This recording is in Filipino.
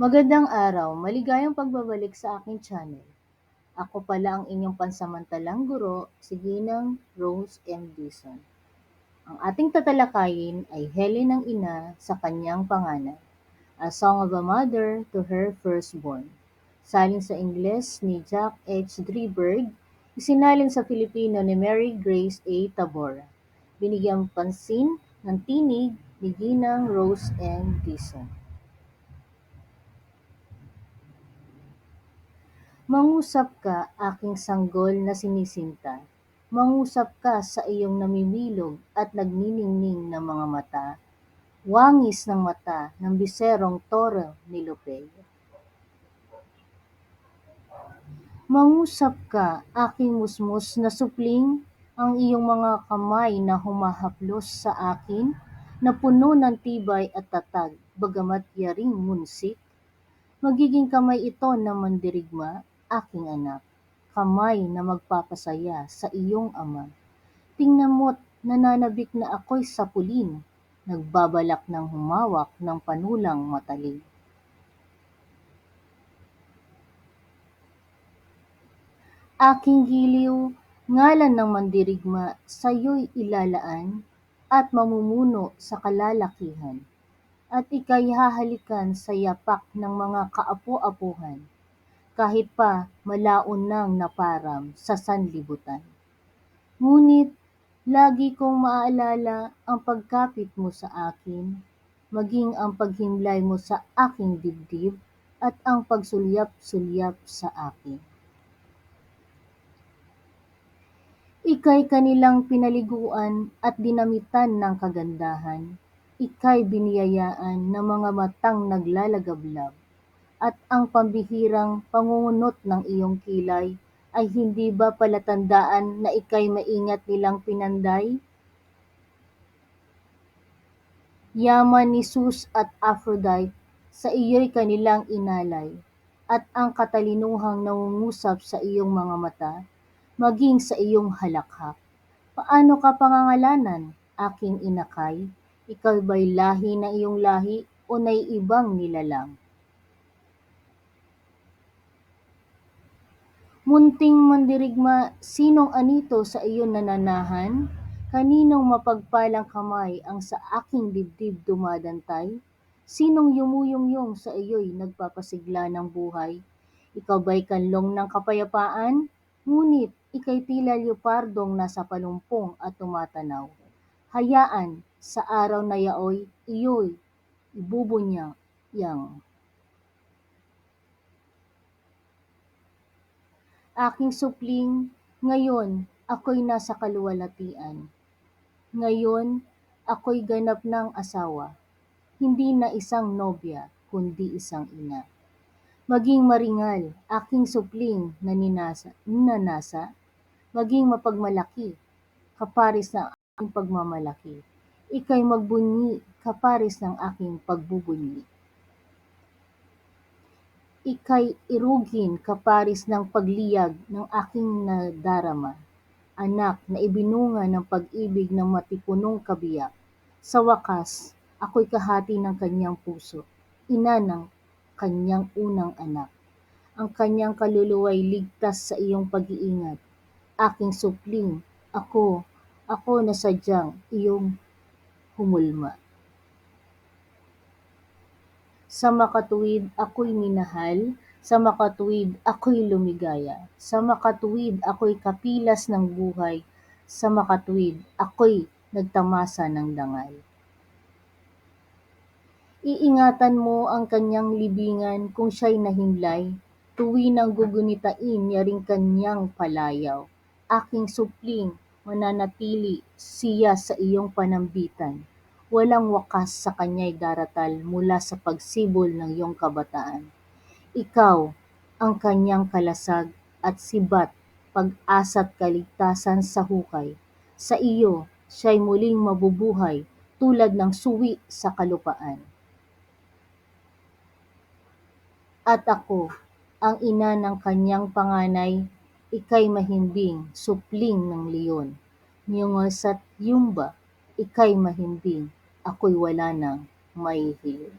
Magandang araw, maligayang pagbabalik sa aking channel. Ako pala ang inyong pansamantalang guro, si Ginang Rose M. Dizon. Ang ating tatalakayin ay Helen ng ina sa kanyang panganay, A Song of a Mother to Her Firstborn. Salin sa Ingles ni Jack H. Drieberg, isinalin sa Filipino ni Mary Grace A. Tabora. Binigyang pansin ng tinig ni Ginang Rose M. Dizon. Mangusap ka, aking sanggol na sinisinta, mangusap ka sa iyong namimilog at nagniningning na mga mata, wangis ng mata ng biserong toro ni Lopeyo. Mangusap ka, aking musmus na supling, ang iyong mga kamay na humahaplos sa akin, na puno ng tibay at tatag, bagamat yaring munsik. Magiging kamay ito ng mandirigma, aking anak, kamay na magpapasaya sa iyong ama. Tingnan mo't nananabik na ako'y sapulin, nagbabalak ng humawak ng panulang matalim. Aking giliw, ngalan ng mandirigma, sa'yo'y ilalaan, at mamumuno sa kalalakihan, at ika'y hahalikan sa yapak ng mga kaapo-apuhan, kahit pa malaon nang naparam sa sanlibutan. Ngunit lagi kong maaalala ang pagkapit mo sa akin, maging ang paghimlay mo sa aking dibdib at ang pagsulyap-sulyap sa akin. Ika'y kanilang pinaliguan at dinamitan ng kagandahan, ika'y biniyayaan ng mga matang naglalagablab, at ang pambihirang pangungunot ng iyong kilay ay hindi ba palatandaan na ika'y maingat nilang pinanday? Yaman ni Zeus at Aphrodite, sa iyo'y kanilang inalay, at ang katalinuhang nangungusap sa iyong mga mata, maging sa iyong halakhak. Paano ka pangangalanan, aking inakay? Ikaw ba'y lahi ng iyong lahi o naiibang nilalang? Munting mandirigma, sinong anito sa iyon nananahan? Kaninong mapagpalang kamay ang sa aking dibdib dumadantay? Sinong yumuyungyong sa iyo'y nagpapasigla ng buhay? Ikaw ba'y kanlong ng kapayapaan? Ngunit ika'y tila leopardong nasa palumpong at tumatanaw. Hayaan, sa araw na yaoy, iyo'y ibubunyag yang. Aking supling, ngayon ako'y nasa kaluwalhatian. Ngayon ako'y ganap ng asawa, hindi na isang nobya, kundi isang ina. Maging maringal, aking supling na ninanasa, maging mapagmalaki, kaparis ng aking pagmamalaki. Ika'y magbunyi, kaparis ng aking pagbubunyi. Ika'y irugin kaparis ng pagliyag ng aking nadarama, anak na ibinunga ng pag-ibig ng matipunong kabiyak. Sa wakas, ako'y kahati ng kanyang puso, ina ng kanyang unang anak. Ang kanyang kaluluwa'y ligtas sa iyong pag-iingat. Aking supling, ako na sadyang iyong humulma. Sa makatuwid ako'y minahal, sa makatuwid ako'y lumigaya, sa makatuwid ako'y kapilas ng buhay, sa makatuwid ako'y nagtamasa ng dangal. Iingatan mo ang kanyang libingan kung siya'y nahimlay, tuwinang gugunitain yaring kanyang palayaw. Aking supling, mananatili siya sa iyong panambitan. Walang wakas sa kanya'y daratal mula sa pagsibol ng iyong kabataan. Ikaw ang kanyang kalasag at sibat, pag-asa't kaligtasan sa hukay. Sa iyo, siya'y muling mabubuhay tulad ng suwi sa kalupaan. At ako, ang ina ng kanyang panganay, ika'y mahimbing, supling ng leon. Nyungasa't yumba, ika'y mahimbing, ako'y wala nang maihil.